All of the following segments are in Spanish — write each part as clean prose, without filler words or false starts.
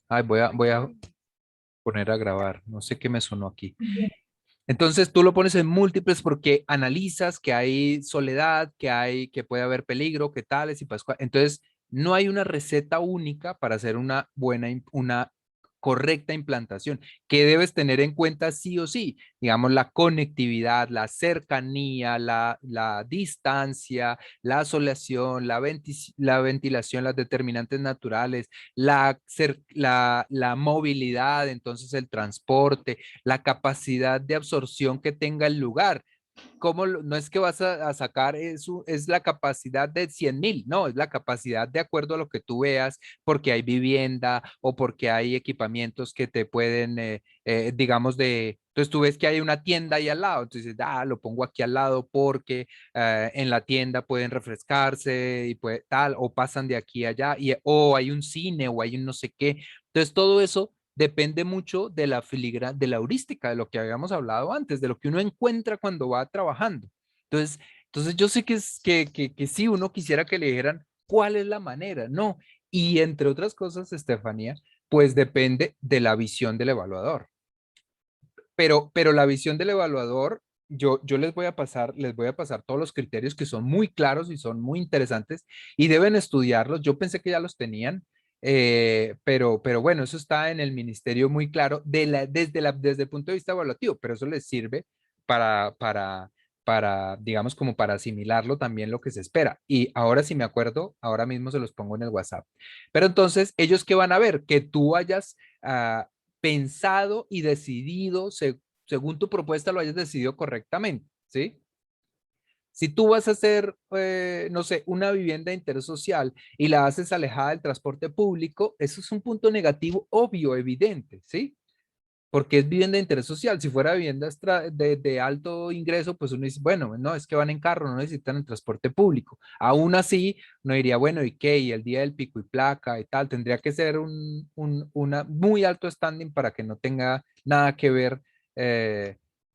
Ay, voy a poner a grabar. No sé qué me sonó aquí. Entonces tú lo pones en múltiples porque analizas que hay soledad, que puede haber peligro, que tales y pascual. Entonces no hay una receta única para hacer una buena, una correcta implantación, que debes tener en cuenta sí o sí, digamos, la conectividad, la cercanía, la distancia, la soleación, la ventilación, las determinantes naturales, la movilidad, entonces el transporte, la capacidad de absorción que tenga el lugar. No es que vas a sacar eso, es la capacidad de 100.000, no, es la capacidad de acuerdo a lo que tú veas, porque hay vivienda o porque hay equipamientos que te pueden, digamos, entonces tú ves que hay una tienda ahí al lado, entonces, lo pongo aquí al lado porque en la tienda pueden refrescarse y tal, o pasan de aquí a allá, o hay un cine o hay un no sé qué. Entonces todo eso depende mucho de la de la heurística, de lo que habíamos hablado antes, de lo que uno encuentra cuando va trabajando. Entonces yo sé que sí, uno quisiera que le dijeran cuál es la manera, ¿no? Y entre otras cosas, Estefanía, pues depende de la visión del evaluador. Pero la visión del evaluador, yo les voy a pasar todos los criterios que son muy claros y son muy interesantes y deben estudiarlos. Yo pensé que ya los tenían, pero bueno, eso está en el ministerio muy claro desde el punto de vista evaluativo, pero eso les sirve para, para, digamos, como para asimilarlo también lo que se espera. Y ahora si me acuerdo, ahora mismo se los pongo en el WhatsApp. Pero entonces, ¿ellos qué van a ver? Que tú hayas pensado y decidido, según tu propuesta, lo hayas decidido correctamente, ¿sí? Si tú vas a hacer, no sé, una vivienda de interés social y la haces alejada del transporte público, eso es un punto negativo obvio, evidente, ¿sí? Porque es vivienda de interés social. Si fuera vivienda de alto ingreso, pues uno dice, bueno, no, es que van en carro, no necesitan el transporte público. Aún así, uno diría, bueno, ¿y qué? Y el día del pico y placa y tal, tendría que ser una muy alto standing para que no tenga nada que ver,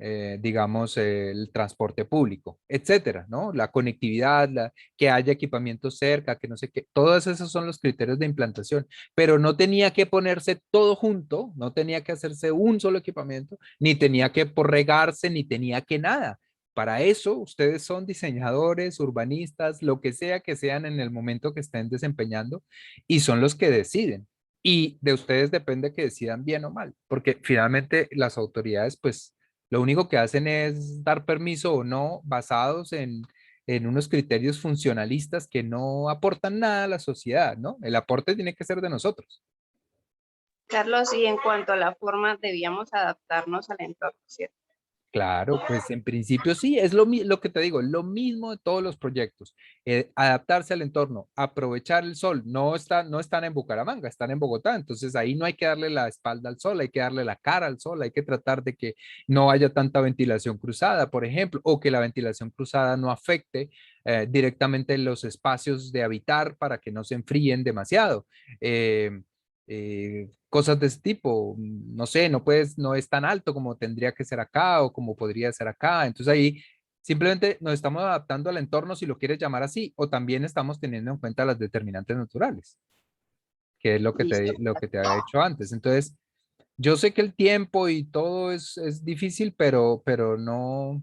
eh, digamos, el transporte público, etcétera, ¿no? La conectividad, que haya equipamiento cerca, que no sé qué, todos esos son los criterios de implantación, pero no tenía que ponerse todo junto, no tenía que hacerse un solo equipamiento, ni tenía que regarse, ni tenía que nada. Para eso, ustedes son diseñadores, urbanistas, lo que sean en el momento que estén desempeñando, y son los que deciden. Y de ustedes depende que decidan bien o mal, porque finalmente las autoridades, pues, lo único que hacen es dar permiso o no basados en unos criterios funcionalistas que no aportan nada a la sociedad, ¿no? El aporte tiene que ser de nosotros. Carlos, y en cuanto a la forma, debíamos adaptarnos al entorno, ¿cierto? Claro, pues en principio sí, es lo que te digo, lo mismo de todos los proyectos. Adaptarse al entorno, aprovechar el sol. No están en Bucaramanga, están en Bogotá, entonces ahí no hay que darle la espalda al sol, hay que darle la cara al sol, hay que tratar de que no haya tanta ventilación cruzada, por ejemplo, o que la ventilación cruzada no afecte directamente los espacios de habitar para que no se enfríen demasiado. Eh, Cosas de ese tipo, no sé, no es tan alto como tendría que ser acá o como podría ser acá. Entonces ahí simplemente nos estamos adaptando al entorno, si lo quieres llamar así, o también estamos teniendo en cuenta las determinantes naturales, que es Listo. lo que te había dicho antes. Entonces, yo sé que el tiempo y todo es difícil, pero no,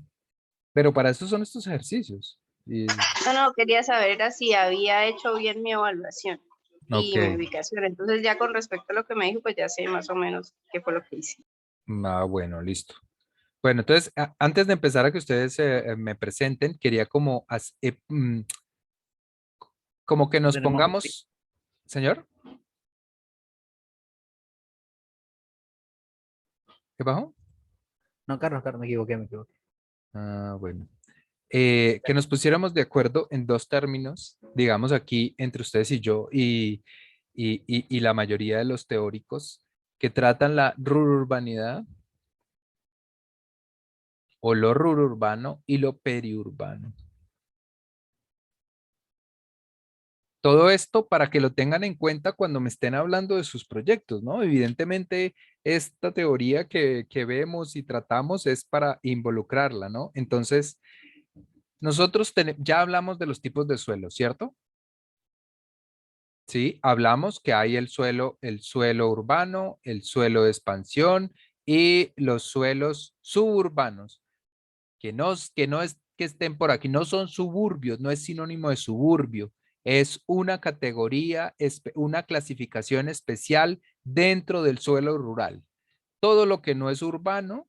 pero para eso son estos ejercicios. No, no, quería saber era si había hecho bien mi evaluación Ok. y mi ubicación. Entonces, ya con respecto a lo que me dijo, pues ya sé más o menos qué fue lo que hice. Bueno, listo. Bueno, entonces, antes de empezar a que ustedes me presenten, quería como que nos Tenemos, pongamos, señor, ¿qué pasó? no, Carlos, me equivoqué, me equivoqué. Bueno. Que nos pusiéramos de acuerdo en dos términos, digamos aquí entre ustedes y yo y la mayoría de los teóricos que tratan la rururbanidad o lo rururbano y lo periurbano. Todo esto para que lo tengan en cuenta cuando me estén hablando de sus proyectos, ¿no? Evidentemente, esta teoría que vemos y tratamos es para involucrarla, ¿no? Entonces, nosotros ya hablamos de los tipos de suelo, ¿cierto? ¿sí? Hablamos que hay el suelo urbano, el suelo de expansión y los suelos suburbanos, que no es que estén por aquí, no son suburbios, no es sinónimo de suburbio, es una categoría, una clasificación especial dentro del suelo rural. Todo lo que no es urbano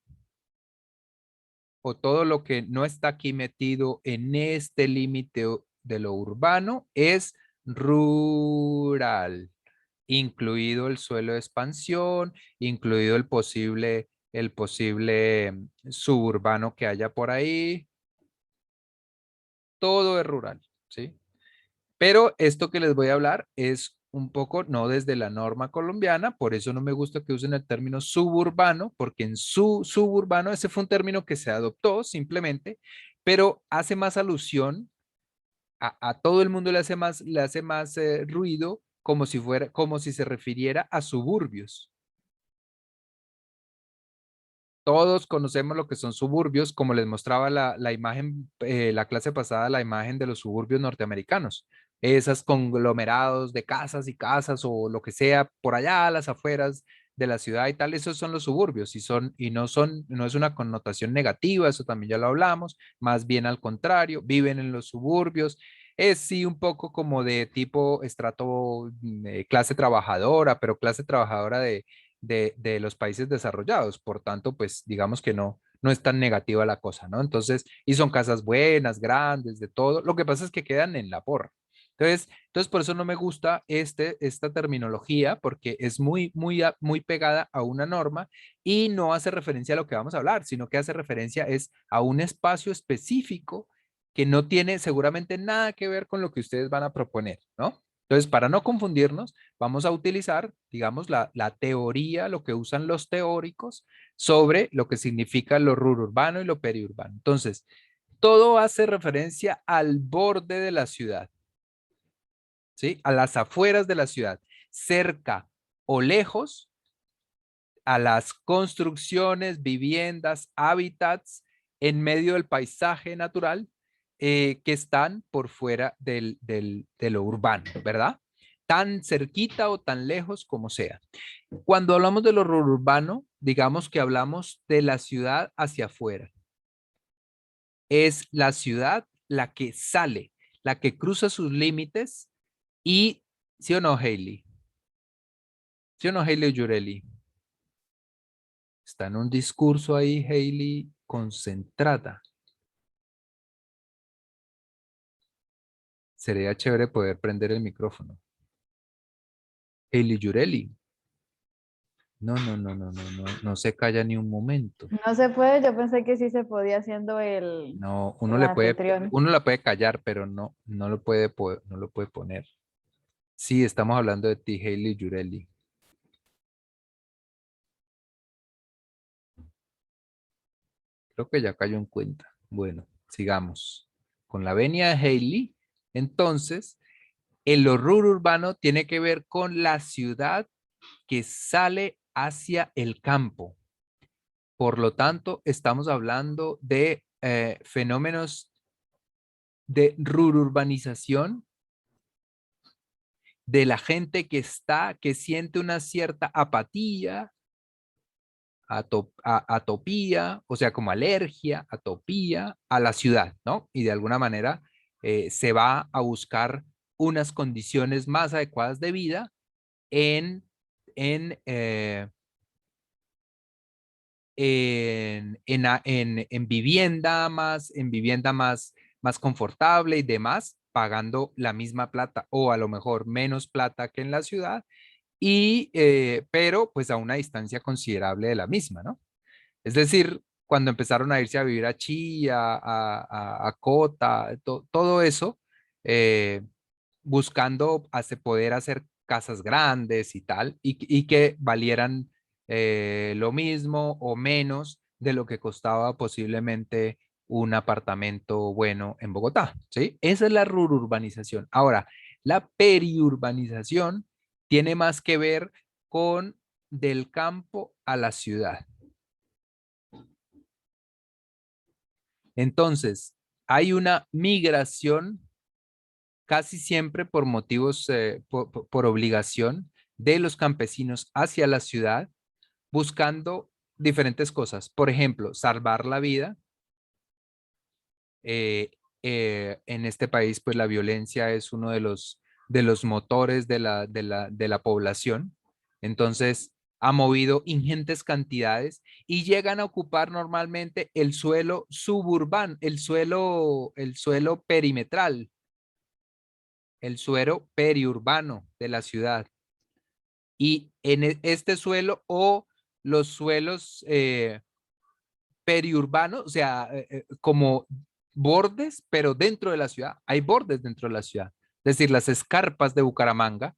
o todo lo que no está aquí metido en este límite de lo urbano es rural, incluido el suelo de expansión, incluido el posible suburbano que haya por ahí, todo es rural, ¿sí? Pero esto que les voy a hablar es un poco no desde la norma colombiana, por eso no me gusta que usen el término suburbano, porque en su suburbano ese fue un término que se adoptó simplemente, pero hace más alusión a todo el mundo le hace más ruido como si fuera, como si se refiriera a suburbios. Todos conocemos lo que son suburbios, como les mostraba la imagen, la clase pasada, la imagen de los suburbios norteamericanos. Esos conglomerados de casas y casas o lo que sea por allá a las afueras de la ciudad y tal, esos son los suburbios y no es una connotación negativa, eso también ya lo hablamos, más bien al contrario, viven en los suburbios. Es sí un poco como de tipo estrato, clase trabajadora, pero clase trabajadora de los países desarrollados. Por tanto, pues digamos que no es tan negativa la cosa, ¿no? Entonces, y son casas buenas, grandes, de todo. Lo que pasa es que quedan en la porra. Entonces por eso no me gusta esta terminología, porque es muy pegada a una norma y no hace referencia a lo que vamos a hablar, sino que hace referencia es a un espacio específico que no tiene seguramente nada que ver con lo que ustedes van a proponer, ¿no? Entonces, para no confundirnos, vamos a utilizar, digamos, la teoría, lo que usan los teóricos sobre lo que significa lo rururbano y lo periurbano. Entonces, todo hace referencia al borde de la ciudad, ¿sí? A las afueras de la ciudad, cerca o lejos a las construcciones, viviendas, hábitats en medio del paisaje natural que están por fuera de lo urbano, ¿verdad? Tan cerquita o tan lejos como sea. Cuando hablamos de lo urbano, digamos que hablamos de la ciudad hacia afuera. Es la ciudad la que sale, la que cruza sus límites y, ¿sí o no, Hailey? ¿Sí o no, Hailey Yureli? Está en un discurso ahí, Hailey, concentrada. Sería chévere poder prender el micrófono. Hailey Yureli. No se calla ni un momento. No se puede, yo pensé que sí se podía haciendo No, el anfitrión. uno la puede callar, pero no lo puede poner. Sí, estamos hablando de ti, Hailey Yureli. Creo que ya cayó en cuenta. Bueno, sigamos. Con la venia de Hailey, entonces, el horror urbano tiene que ver con la ciudad que sale hacia el campo. Por lo tanto, estamos hablando de fenómenos de rururbanización de la gente que siente una cierta apatía, atopía, o sea, como alergia, atopía a la ciudad, ¿no? Y de alguna manera se va a buscar unas condiciones más adecuadas de vida en, en, eh, en vivienda más confortable y demás, pagando la misma plata o a lo mejor menos plata que en la ciudad, pero pues a una distancia considerable de la misma, ¿no? Es decir, cuando empezaron a irse a vivir a Chía, a Cota, todo eso, eh, buscando poder hacer casas grandes y tal, y que valieran lo mismo o menos de lo que costaba posiblemente un apartamento bueno en Bogotá, ¿sí? Esa es la rururbanización. Ahora, la periurbanización tiene más que ver con del campo a la ciudad. Entonces, hay una migración casi siempre por motivos, por obligación de los campesinos hacia la ciudad, buscando diferentes cosas. Por ejemplo, salvar la vida. eh, en este país, pues la violencia es uno de los motores de la población. Entonces, ha movido ingentes cantidades y llegan a ocupar normalmente el suelo suburbano, el suelo perimetral, el suelo periurbano de la ciudad. Y en este suelo o los suelos periurbanos, o sea, como bordes, pero dentro de la ciudad. Hay bordes dentro de la ciudad. Es decir, las escarpas de Bucaramanga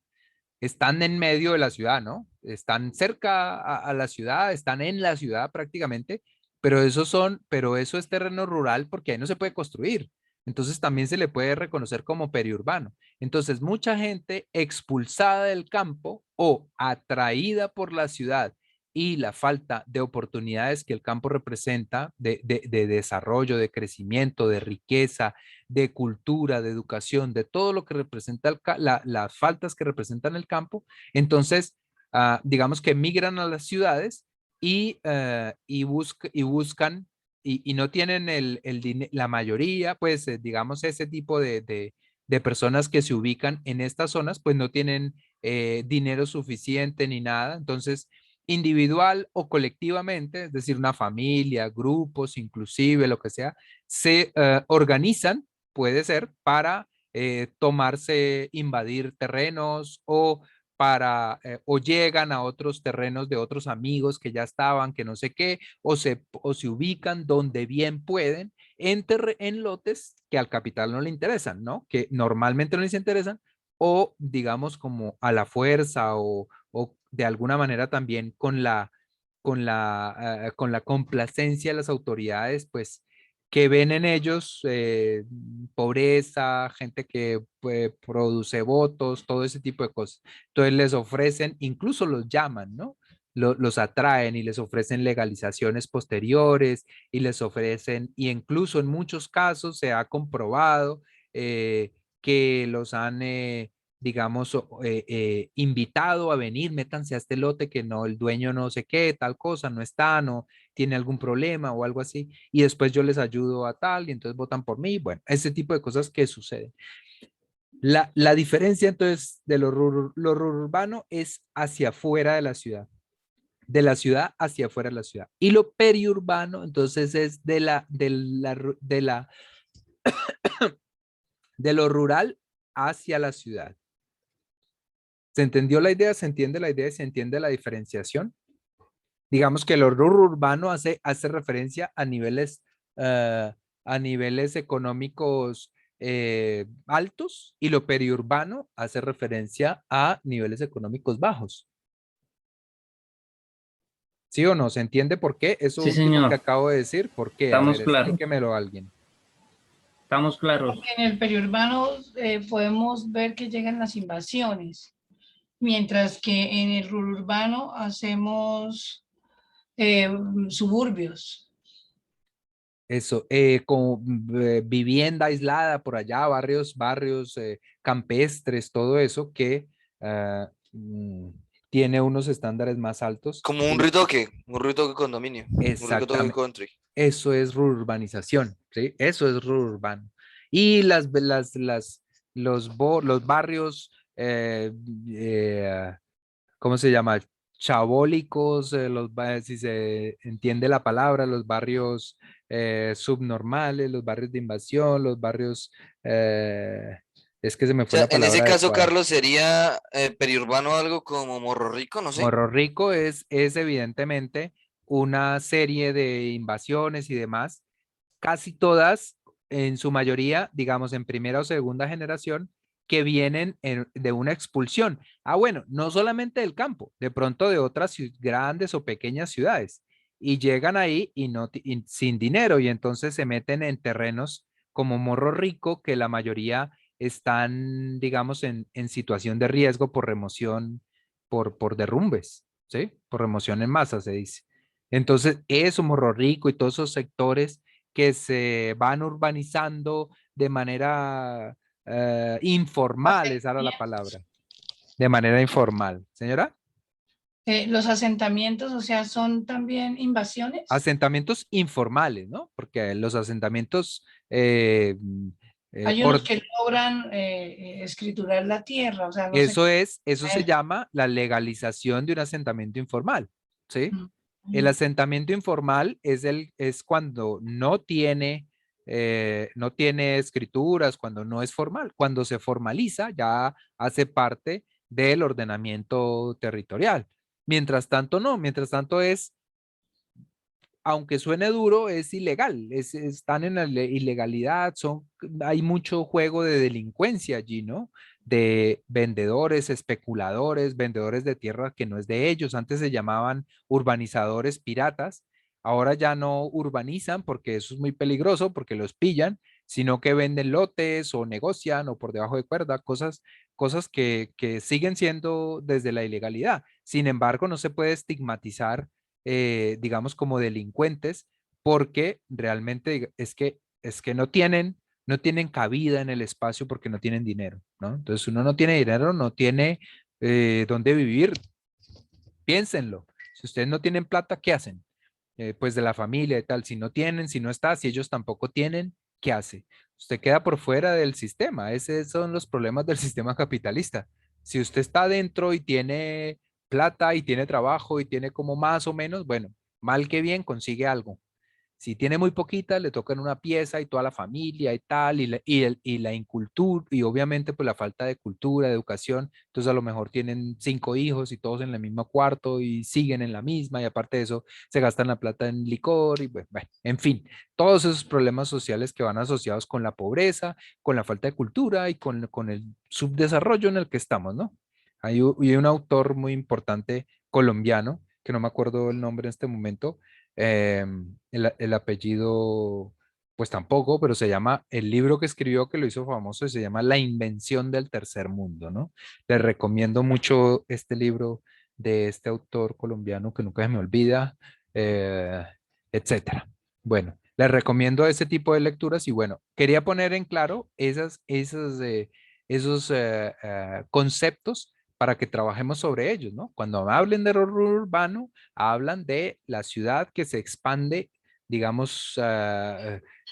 están en medio de la ciudad, ¿no? Están cerca a la ciudad, están en la ciudad prácticamente, pero eso es terreno rural porque ahí no se puede construir. Entonces también se le puede reconocer como periurbano. Entonces, mucha gente expulsada del campo o atraída por la ciudad y la falta de oportunidades que el campo representa de desarrollo, de crecimiento, de riqueza, de cultura, de educación, de todo lo que representa las faltas que representan el campo. Entonces, digamos que migran a las ciudades y buscan y no tienen la mayoría, pues digamos ese tipo de personas que se ubican en estas zonas, pues no tienen dinero suficiente ni nada. Entonces, individual o colectivamente, es decir, una familia, grupos, inclusive lo que sea, se organizan, puede ser, para tomarse, invadir terrenos o llegan a otros terrenos de otros amigos que ya estaban, que no sé qué, o se ubican donde bien pueden en lotes que al capital no le interesan, ¿no? Que normalmente no les interesan, o digamos como a la fuerza o de alguna manera también con la complacencia de las autoridades, pues que ven en ellos pobreza, gente que produce votos, todo ese tipo de cosas. Entonces les ofrecen, incluso los llaman, ¿no? Los atraen y les ofrecen legalizaciones posteriores y les ofrecen, y incluso en muchos casos se ha comprobado que los han, digamos, invitado a venir, métanse a este lote que no, el dueño no sé qué, tal cosa, no está, no tiene algún problema o algo así, y después yo les ayudo a tal, y entonces votan por mí, bueno, ese tipo de cosas que suceden. La diferencia entonces de lo urbano es hacia afuera de la ciudad hacia afuera de la ciudad. Y lo periurbano entonces es de lo rural hacia la ciudad. ¿Se entendió la idea? ¿Se entiende la idea y se entiende la diferenciación? Digamos que lo urbano hace referencia a niveles económicos altos y lo periurbano hace referencia a niveles económicos bajos. ¿Sí o no? ¿Se entiende por qué? Eso Sí, último que señor. acabo de decir, ¿por qué? A Estamos ver, claros. explíquemelo a alguien. Estamos claros. Porque en el periurbano podemos ver que llegan las invasiones, mientras que en el urbano hacemos suburbios. Eso, como vivienda aislada por allá, barrios campestres, todo eso que tiene unos estándares más altos. Como un ritoque condominio, un ritoque Exactamente. country. Eso es reurbanización, ¿sí? Eso es rurbano. Y los barrios, ¿cómo se llama? Chabólicos, si se entiende la palabra, los barrios subnormales, los barrios de invasión, los barrios, es que se me O fue sea, la en ese palabra caso, adecuada. Carlos, sería periurbano algo como Morro Rico, no sé. Morro Rico es evidentemente una serie de invasiones y demás, casi todas, en su mayoría, digamos, en primera o segunda generación, que vienen de una expulsión. Ah, bueno, no solamente del campo, de pronto de otras grandes o pequeñas ciudades, y llegan ahí y, no, y sin dinero, y entonces se meten en terrenos como Morro Rico, que la mayoría están, digamos, en situación de riesgo por remoción, por derrumbes, ¿sí? Por remoción en masa, se dice. Entonces, eso, Morro Rico y todos esos sectores que se van urbanizando de manera informal, esa era la palabra. De manera informal. Señora, Los asentamientos, o sea, son también invasiones. asentamientos informales, ¿no? Porque los asentamientos Hay unos que logran escriturar la tierra, o sea, no sé. eso se llama la legalización de un asentamiento informal, ¿sí? El Mm. asentamiento informal es cuando no tiene escrituras, cuando no es formal. Cuando se formaliza, ya hace parte del ordenamiento territorial. Mientras tanto, no. Mientras tanto aunque suene duro, es ilegal. Están en la ilegalidad. Hay mucho juego de delincuencia allí, ¿no? De vendedores, especuladores, vendedores de tierra que no es de ellos. Antes se llamaban urbanizadores piratas. Ahora ya no urbanizan porque eso es muy peligroso, porque los pillan, sino que venden lotes o negocian o por debajo de cuerda, cosas que siguen siendo desde la ilegalidad. Sin embargo, no se puede estigmatizar, digamos, como delincuentes, porque realmente es que no tienen cabida en el espacio porque no tienen dinero, ¿no? Entonces, uno no tiene dinero, no tiene dónde vivir. Piénsenlo. Si ustedes no tienen plata, ¿qué hacen? Pues de la familia y tal. Si no tienen, si no está, si ellos tampoco tienen, ¿qué hace? Usted queda por fuera del sistema. Esos son los problemas del sistema capitalista. Si usted está dentro y tiene plata y tiene trabajo y tiene como más o menos, bueno, mal que bien consigue algo. Si tiene muy poquita, le tocan una pieza y toda la familia y tal, y la incultura, y obviamente pues la falta de cultura, de educación, entonces a lo mejor tienen 5 hijos y todos en el mismo cuarto y siguen en la misma, y aparte de eso se gastan la plata en licor y bueno, en fin, todos esos problemas sociales que van asociados con la pobreza, con la falta de cultura y con el subdesarrollo en el que estamos, ¿no? Hay un autor muy importante colombiano, que no me acuerdo el nombre en este momento, el apellido, pues tampoco, pero el libro que escribió que lo hizo famoso se llama La invención del tercer mundo, ¿no? Les recomiendo mucho este libro de este autor colombiano que nunca se me olvida, eh, etcétera. Bueno, les recomiendo ese tipo de lecturas y bueno, quería poner en claro esos conceptos para que trabajemos sobre ellos, ¿no? Cuando hablen de rurro urbano, hablan de la ciudad que se expande, digamos,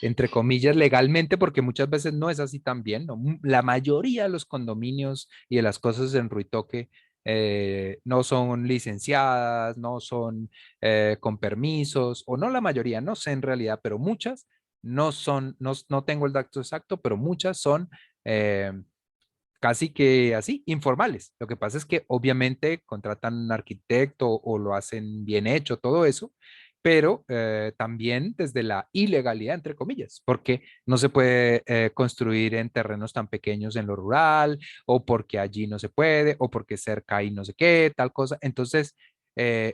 entre comillas, legalmente, porque muchas veces no es así también, ¿no? La mayoría de los condominios y de las cosas en Ruitoque no son licenciadas, no son con permisos, o no la mayoría, no sé en realidad, pero muchas no son, no tengo el dato exacto, pero muchas son eh, casi que así, informales. Lo que pasa es que obviamente contratan un arquitecto o lo hacen bien hecho, todo eso, pero también desde la ilegalidad, entre comillas, porque no se puede construir en terrenos tan pequeños en lo rural, o porque allí no se puede, o porque cerca hay no sé qué, tal cosa. Entonces,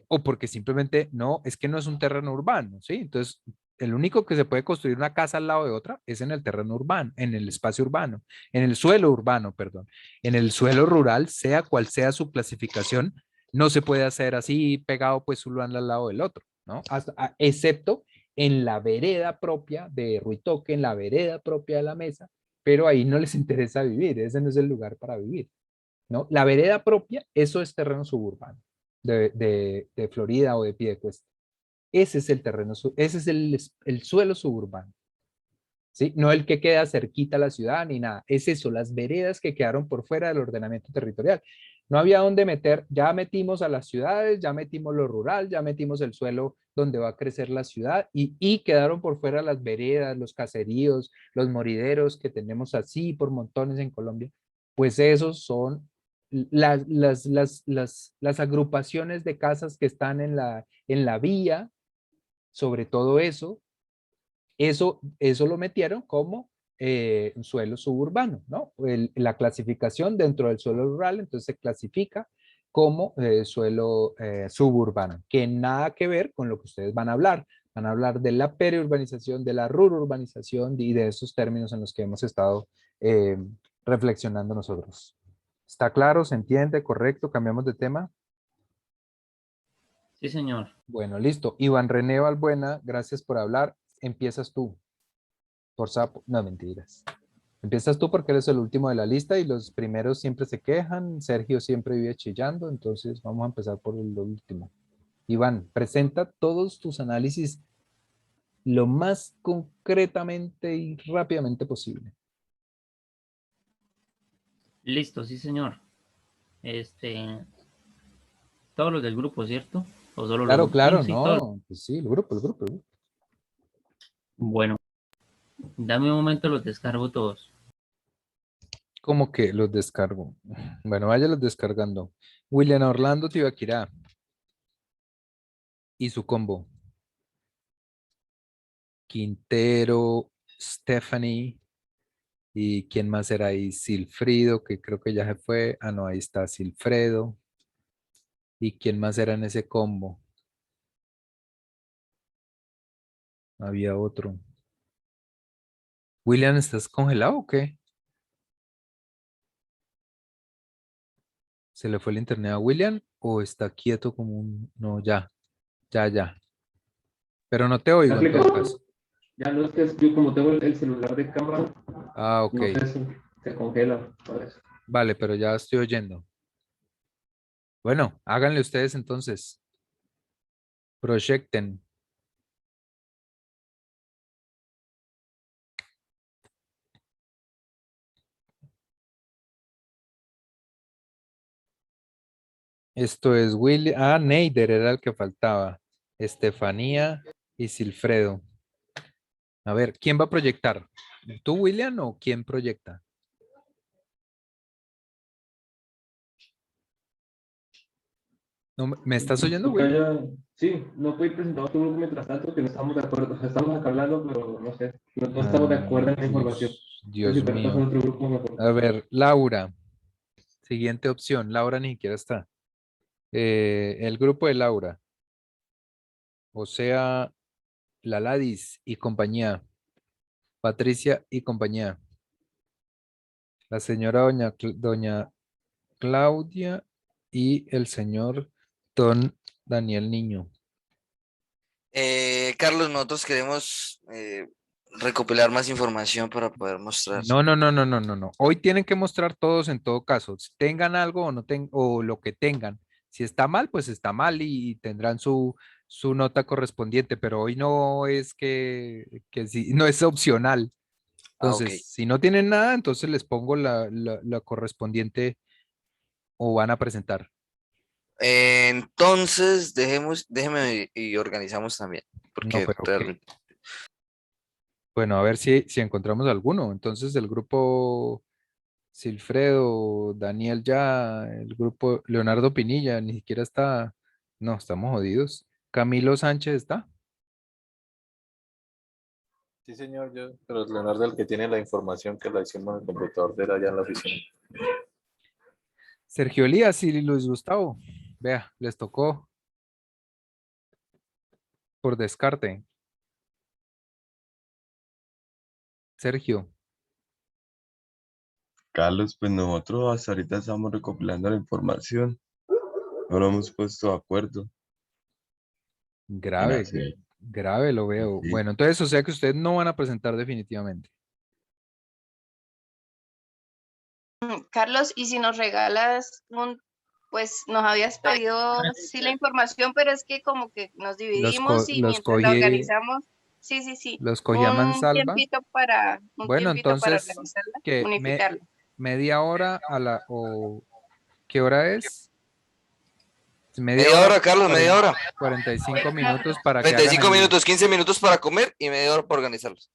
o porque simplemente no, es que no es un terreno urbano, ¿sí? Entonces, el único que se puede construir una casa al lado de otra es en el terreno urbano, en el espacio urbano, en el suelo urbano, perdón. En el suelo rural, sea cual sea su clasificación, no se puede hacer así pegado pues uno al lado del otro, ¿no? Excepto en la vereda propia de Ruitoque, en la vereda propia de la mesa, pero ahí no les interesa vivir, ese no es el lugar para vivir, ¿no? La vereda propia, eso es terreno suburbano de Florida o de Piedecuesta. Ese es el terreno, ese es el suelo suburbano. ¿Sí? No el que queda cerquita a la ciudad ni nada, es eso, las veredas que quedaron por fuera del ordenamiento territorial. No había dónde meter, ya metimos a las ciudades, ya metimos lo rural, ya metimos el suelo donde va a crecer la ciudad y quedaron por fuera las veredas, los caseríos, los morideros que tenemos así por montones en Colombia. Pues esos son las agrupaciones de casas que están en la vía, sobre todo eso lo metieron como suelo suburbano, ¿no? La clasificación dentro del suelo rural, entonces se clasifica como suelo suburbano, que nada que ver con lo que ustedes van a hablar. Van a hablar de la periurbanización, de la rururbanización y de esos términos en los que hemos estado reflexionando nosotros. ¿Está claro? ¿Se entiende? ¿Correcto? ¿Cambiamos de tema? Sí, señor. Bueno, listo. Iván René Balbuena, gracias por hablar. Empiezas tú. Por sapo. No, mentiras. Empiezas tú porque eres el último de la lista y los primeros siempre se quejan. Sergio siempre vive chillando, entonces vamos a empezar por el último. Iván, presenta todos tus análisis lo más concretamente y rápidamente posible. Listo, sí, señor. Todos los del grupo, ¿cierto? ¿O solo Claro, los claro, sí, todos. no. Pues sí, el grupo, el grupo. Bueno, dame un momento, los descargo todos. ¿Cómo que los descargo? Bueno, váyalos descargando. William Orlando Tibaquirá y su combo. Quintero, Stephanie y quién más era ahí, Silfrido, que creo que ya se fue. Ah, no, ahí está Silfredo. ¿Y quién más era en ese combo? Había otro. William, ¿estás congelado o qué? ¿Se le fue el internet a William o está quieto como un... No, ya, ya. Pero no te oigo en todo caso. Ya no es que yo como tengo el celular de cámara, Ah, ok. no sé si se congela. Por eso. Vale, pero ya estoy oyendo. Bueno, háganle ustedes entonces. Proyecten. Esto es William. Ah, Neider era el que faltaba. Estefanía y Silfredo. A ver, ¿quién va a proyectar? ¿Tú, William, o quién proyecta? No, ¿me estás oyendo, Porque William? sí, no puedo ir presentando tu grupo mientras tanto, que no estamos de acuerdo. O sea, estamos acá hablando, pero no sé, no estamos de acuerdo en la información. Dios Si puedes pasar a mío. otro grupo, mejor. A ver, Laura. Siguiente opción. Laura ni siquiera está. El grupo de Laura. O sea, la Ladis y compañía. Patricia y compañía. La señora doña Claudia y el señor Don Daniel Niño. Carlos, nosotros queremos recopilar más información para poder mostrar. No. Hoy tienen que mostrar todos en todo caso. Si tengan algo o no o lo que tengan. Si está mal, pues está mal y tendrán su nota correspondiente, pero hoy no es que sí, no es opcional. Ah, ok. Entonces, si no tienen nada, entonces les pongo la correspondiente o van a presentar. Entonces, déjeme y organizamos también, No, porque pero ¿qué? realmente... Bueno, a ver si encontramos alguno. Entonces, el grupo Silfredo, Daniel ya, el grupo Leonardo Pinilla, ni siquiera está. No, estamos jodidos. Camilo Sánchez está. Sí, señor, pero Leonardo el que tiene la información que la hicimos en el computador de él allá en la oficina. Sergio Elías y Luis Gustavo. Vea, les tocó por descarte. Sergio, Carlos, pues nosotros hasta ahorita estamos recopilando la información. No lo hemos puesto de acuerdo en grave, hacer. grave lo veo. Sí. Bueno, entonces, o sea que ustedes no van a presentar definitivamente. Carlos, y si nos regalas pues nos habías pedido sí la información, pero es que como que nos dividimos y Los mientras la cogí, organizamos, sí, los cogí a un mansalva. tiempito para, Bueno, entonces, organizarla, ¿qué? unificarla. Media hora o ¿qué hora es? Media hora, Carlos, media hora. 45 minutos para que hagan 35 el... minutos, 15 minutos para comer y media hora para organizarlos.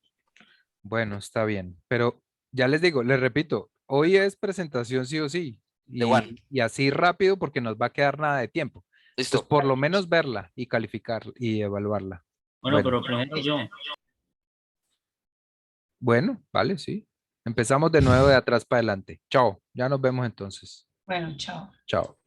Bueno, está bien, pero ya les digo, les repito, hoy es presentación sí o sí, De Juan. y así rápido porque nos va a quedar nada de tiempo. Pues Listo. por lo menos verla y calificar y evaluarla. Bueno, Bueno. pero primero yo. Bueno, vale, sí. Empezamos de nuevo de atrás para adelante. Chao, ya nos vemos entonces. Bueno, chao. Chao.